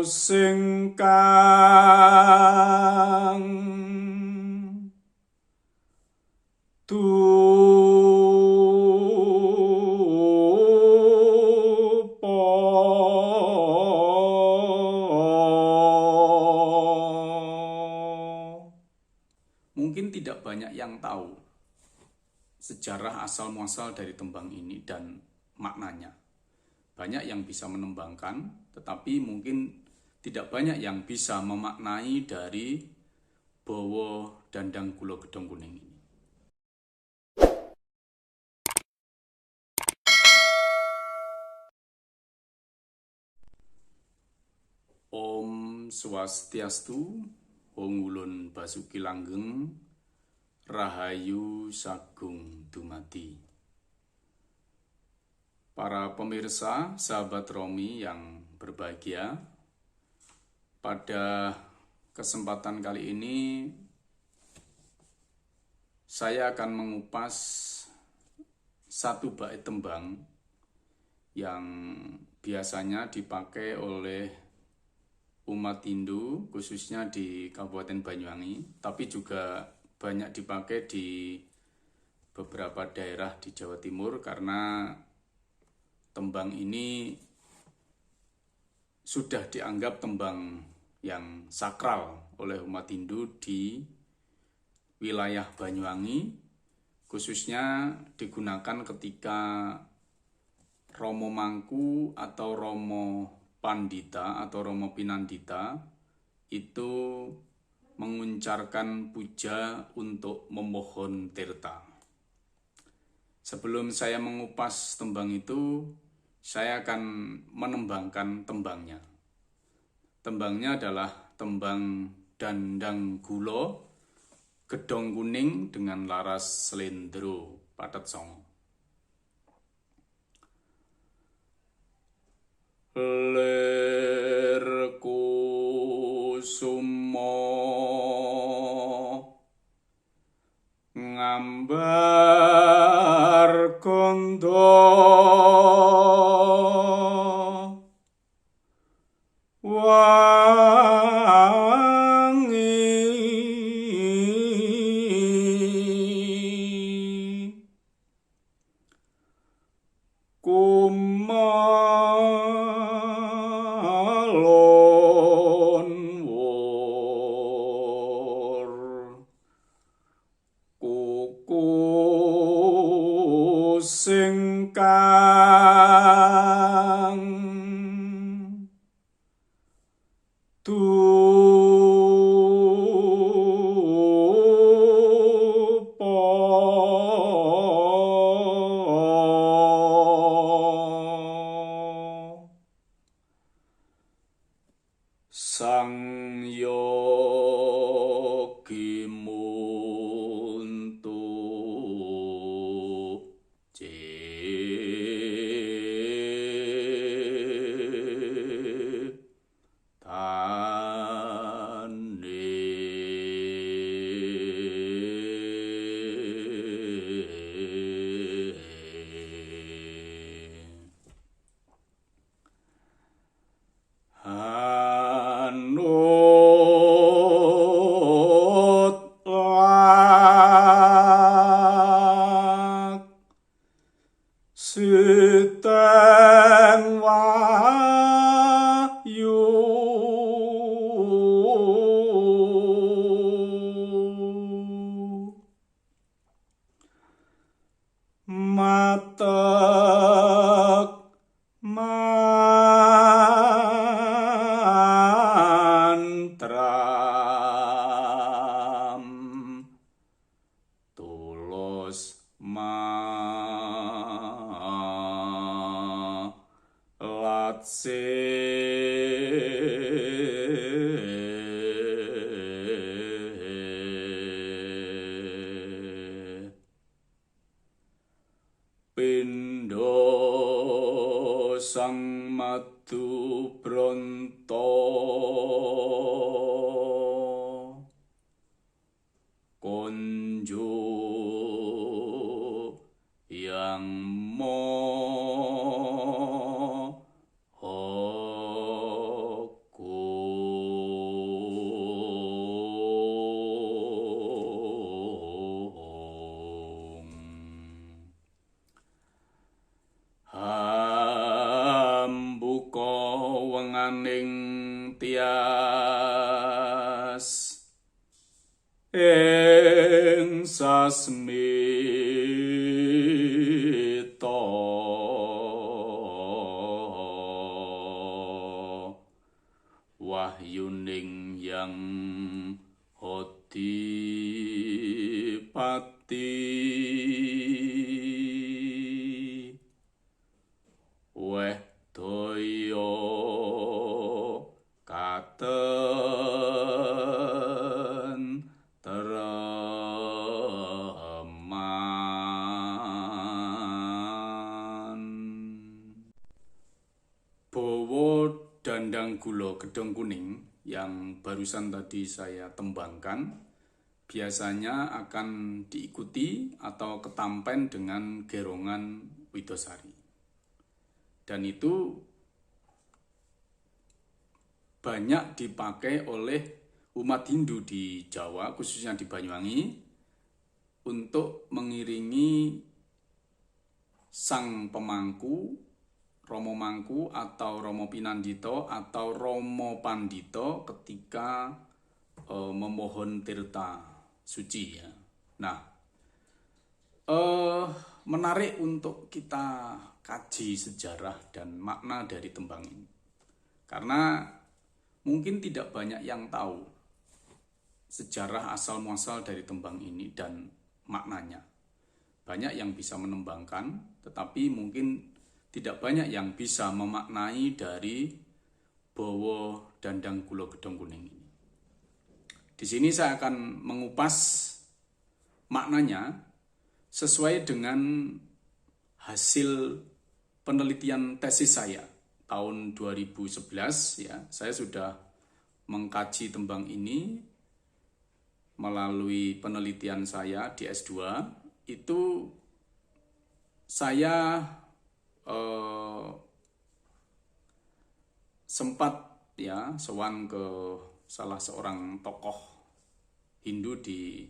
sing kang tupo. Mungkin tidak banyak yang tahu sejarah asal-muasal dari tembang ini dan maknanya. Banyak yang bisa menembangkan, tetapi mungkin tidak banyak yang bisa memaknai dari Bowo Dandang Gulo Gedhong Kuning ini. Om Swastiastu, Hongulun Basuki Langgeng, Rahayu Sagung Dumadi. Para pemirsa, sahabat Romi yang berbahagia, pada kesempatan kali ini saya akan mengupas satu bait tembang yang biasanya dipakai oleh umat Hindu, khususnya di Kabupaten Banyuwangi, tapi juga banyak dipakai di beberapa daerah di Jawa Timur karena tembang ini sudah dianggap tembang yang sakral oleh umat Hindu di wilayah Banyuwangi, khususnya digunakan ketika Romo Mangku atau Romo Pandita atau Romo Pinandita itu menguncarkan puja untuk memohon tirta. Sebelum saya mengupas tembang itu, saya akan menembangkan tembangnya. Tembangnya adalah tembang Dandang Gulo Gedhong Kuning dengan laras Slendro Pathet Sanga. Lir kusuma ngambar kandha wangi kumalon wor kuku sing kang tupo. Sang yogi muntu Hanut lak Siteng Wahyu matek mantram tulus malatse Pindha sang madu bronto konjo yang Hyang Hoti Pati Weh Doyo Katen Tereman Bowo Dandang Gulo Gedong Kuning yang barusan tadi saya tembangkan biasanya akan diikuti atau ketampen dengan gerongan Widosari. Dan itu banyak dipakai oleh umat Hindu di Jawa, khususnya di Banyuwangi, untuk mengiringi sang pemangku, Romo Mangku atau Romo Pinandito atau Romo Pandito ketika memohon tirta suci ya. Nah, menarik untuk kita kaji sejarah dan makna dari tembang ini. Karena mungkin tidak banyak yang tahu sejarah asal muasal dari tembang ini dan maknanya. Banyak yang bisa menembangkan, tetapi mungkin tidak banyak yang bisa memaknai dari Bowo Dandang Gulo Gedong Kuning ini. Di sini saya akan mengupas maknanya sesuai dengan hasil penelitian tesis saya tahun 2011 ya. Saya sudah mengkaji tembang ini melalui penelitian saya di S2. Itu saya sempat ya sowan ke salah seorang tokoh Hindu di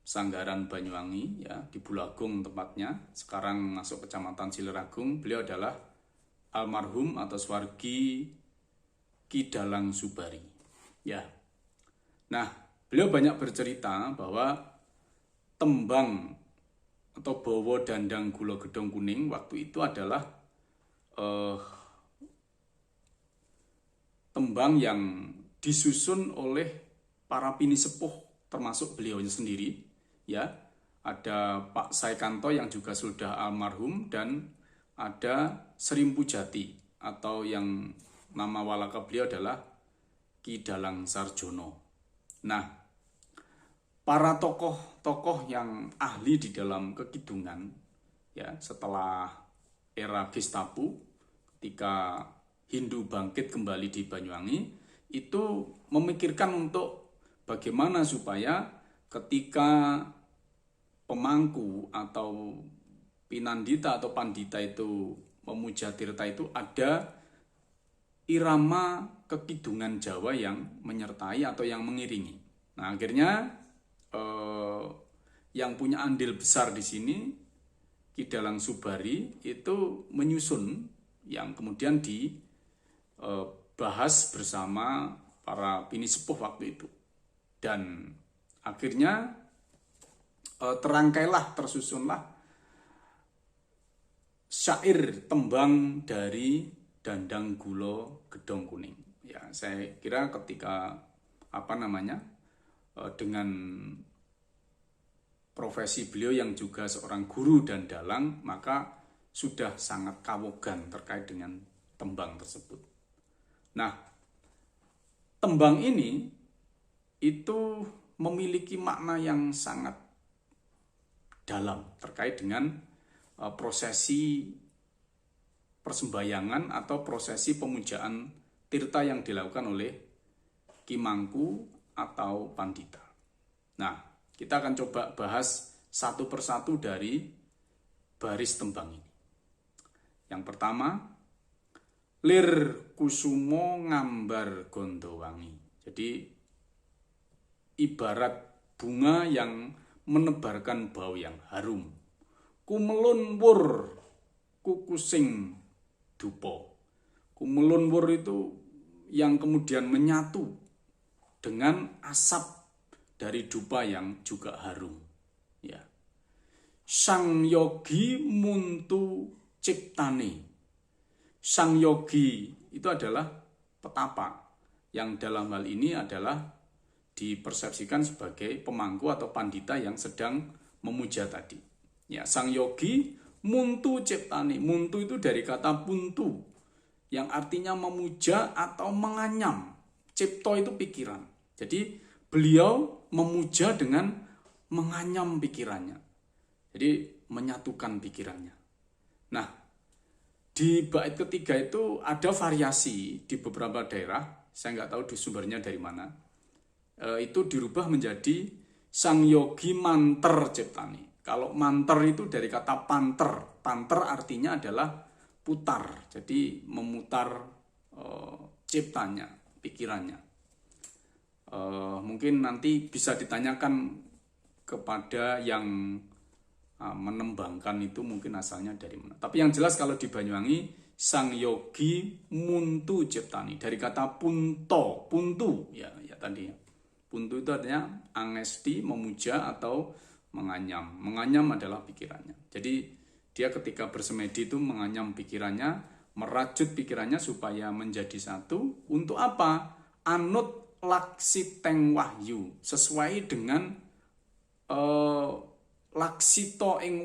Sanggaran Banyuwangi ya, di Bulagung tempatnya, sekarang masuk Kecamatan Sileragung. Beliau adalah almarhum atau Swargi Ki Dalang Subari ya. Nah, beliau banyak bercerita bahwa tembang atau Bowo Dandang Gulo Gedong Kuning waktu itu adalah tembang yang disusun oleh para pinisepuh termasuk beliaunya sendiri ya. Ada Pak Saikanto yang juga sudah almarhum dan ada Sri Pujati atau yang nama walaka beliau adalah Ki Dalang Sarjono. Nah, para tokoh-tokoh yang ahli di dalam kekidungan ya, setelah era Gestapo ketika Hindu bangkit kembali di Banyuwangi, itu memikirkan untuk bagaimana supaya ketika pemangku atau Pinandita atau Pandita itu memuja tirta itu ada irama kekidungan Jawa yang menyertai atau yang mengiringi. Nah, akhirnya yang punya andil besar di sini Ki Dalang Subari itu menyusun yang kemudian dibahas bersama para pinisepuh waktu itu. Dan akhirnya tersusunlah syair tembang dari Dandang Gulo Gedong Kuning. Ya, saya kira ketika dengan profesi beliau yang juga seorang guru dan dalang, maka sudah sangat kawogan terkait dengan tembang tersebut. Nah, tembang ini itu memiliki makna yang sangat dalam terkait dengan prosesi persembahyangan atau prosesi pemujaan tirta yang dilakukan oleh Ki Mangku atau Pandita. Nah, kita akan coba bahas satu persatu dari baris tembang ini. Yang pertama, Lir Kusumo Ngambar Gondowangi. Jadi ibarat bunga yang menebarkan bau yang harum. Kumelun wur kukusing dupo. Kumelun wur itu yang kemudian menyatu dengan asap dari dupa yang juga harum. Ya. Sang yogi muntu ciptane. Sang yogi itu adalah petapa yang dalam hal ini adalah dipersepsikan sebagai pemangku atau pandita yang sedang memuja tadi. Ya, sang yogi muntu ciptani. Muntu itu dari kata puntu yang artinya memuja atau menganyam. Cipto itu pikiran. Jadi beliau memuja dengan menganyam pikirannya. Jadi menyatukan pikirannya. Nah, di bait ketiga itu ada variasi di beberapa daerah. Saya nggak tahu di sumbernya dari mana. Itu dirubah menjadi sang yogi manter ciptani. Kalau manter itu dari kata panter. Panter artinya adalah putar. Jadi memutar ciptanya, pikirannya. Mungkin nanti bisa ditanyakan kepada yang menembangkan itu mungkin asalnya dari mana. Tapi yang jelas kalau di Banyuwangi, sang yogi muntu ciptani dari kata punto, puntu ya tadi. Puntu itu artinya angesti, memuja atau menganyam. Menganyam adalah pikirannya. Jadi dia ketika bersemedi itu menganyam pikirannya, merajut pikirannya supaya menjadi satu. Untuk apa? Anut laksiteng wahyu, sesuai dengan laksito ing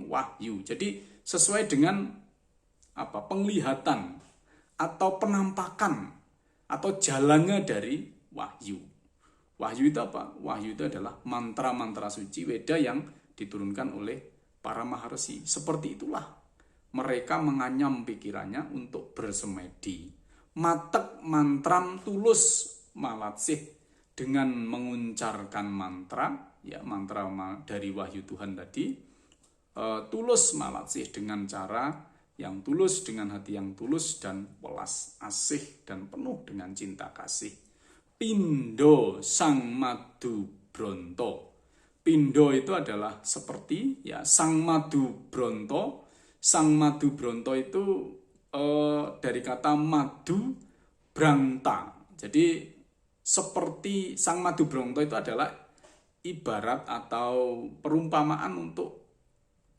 wahyu. Jadi sesuai dengan penglihatan atau penampakan atau jalannya dari wahyu. Wahyu itu apa? Wahyu itu adalah mantra-mantra suci Weda yang diturunkan oleh para maharsi. Seperti itulah mereka menganyam pikirannya untuk bersemedi. Matek mantram tulus malatsih, dengan menguncarkan mantra, ya mantra dari wahyu Tuhan tadi, tulus malatsih dengan cara yang tulus, dengan hati yang tulus dan welas asih dan penuh dengan cinta kasih. Pindo sang madu bronto. Pindo itu adalah seperti ya sang madu bronto. Sang madu bronto itu dari kata madu brangta. Jadi seperti sang madu bronto itu adalah ibarat atau perumpamaan untuk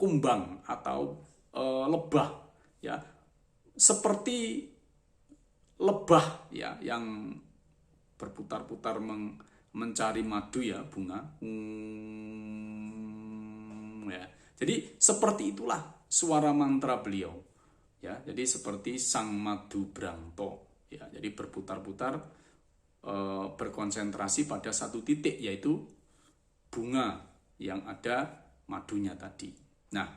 kumbang atau lebah ya, seperti lebah ya yang berputar-putar mencari madu ya, bunga ya. Jadi seperti itulah suara mantra beliau ya. Jadi seperti sang madu brangto ya, jadi berputar-putar berkonsentrasi pada satu titik, yaitu bunga yang ada madunya tadi. Nah,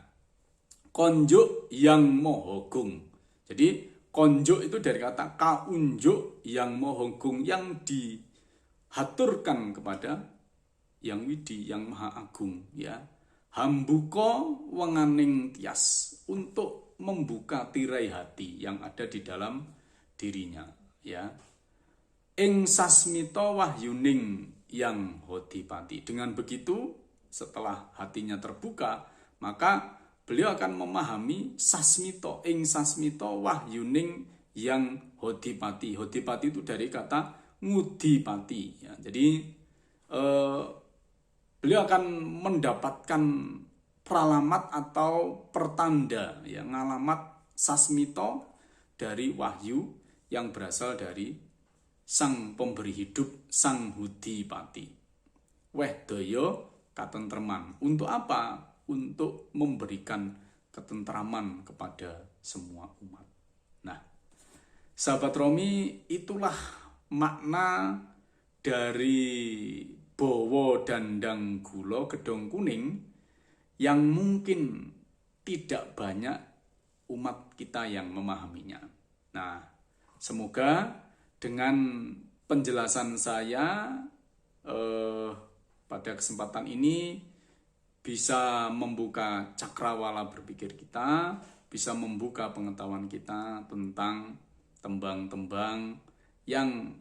konjuk yang mohogung. Jadi konjuk itu dari kata kaunjuk yang mohogung, yang dihaturkan kepada yang widi, yang maha agung ya. Hambuko wenganing tias, untuk membuka tirai hati yang ada di dalam dirinya ya. Ing sasmito wahyuning yang hodipati. Dengan begitu, setelah hatinya terbuka, maka beliau akan memahami sasmito. Ing sasmito wahyuning yang hodipati. Hodipati itu dari kata ngudipati ya. Jadi beliau akan mendapatkan pralamat atau pertanda ya, ngalamat sasmito dari wahyu yang berasal dari sang pemberi hidup, sang hudipati. Weh doyo katentreman. Untuk apa? Untuk memberikan ketentraman kepada semua umat. Nah, sahabat Romi, itulah makna dari Bowo Dandang Gulo Gedong Kuning yang mungkin tidak banyak umat kita yang memahaminya. Nah, semoga dengan penjelasan saya pada kesempatan ini bisa membuka cakrawala berpikir kita, bisa membuka pengetahuan kita tentang tembang-tembang yang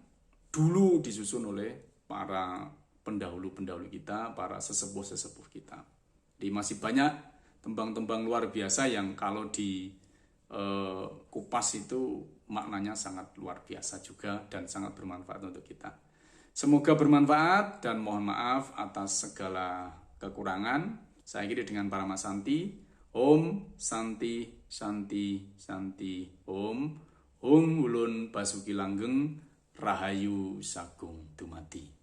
dulu disusun oleh para pendahulu-pendahulu kita, para sesepuh-sesepuh kita. Jadi masih banyak tembang-tembang luar biasa yang kalau di kupas itu maknanya sangat luar biasa juga dan sangat bermanfaat untuk kita. Semoga bermanfaat dan mohon maaf atas segala kekurangan. Saya akhiri dengan Paramasanti. Om Santi Santi Santi Om. Hung ulun Basuki Langgeng Rahayu Sagung Dumadi.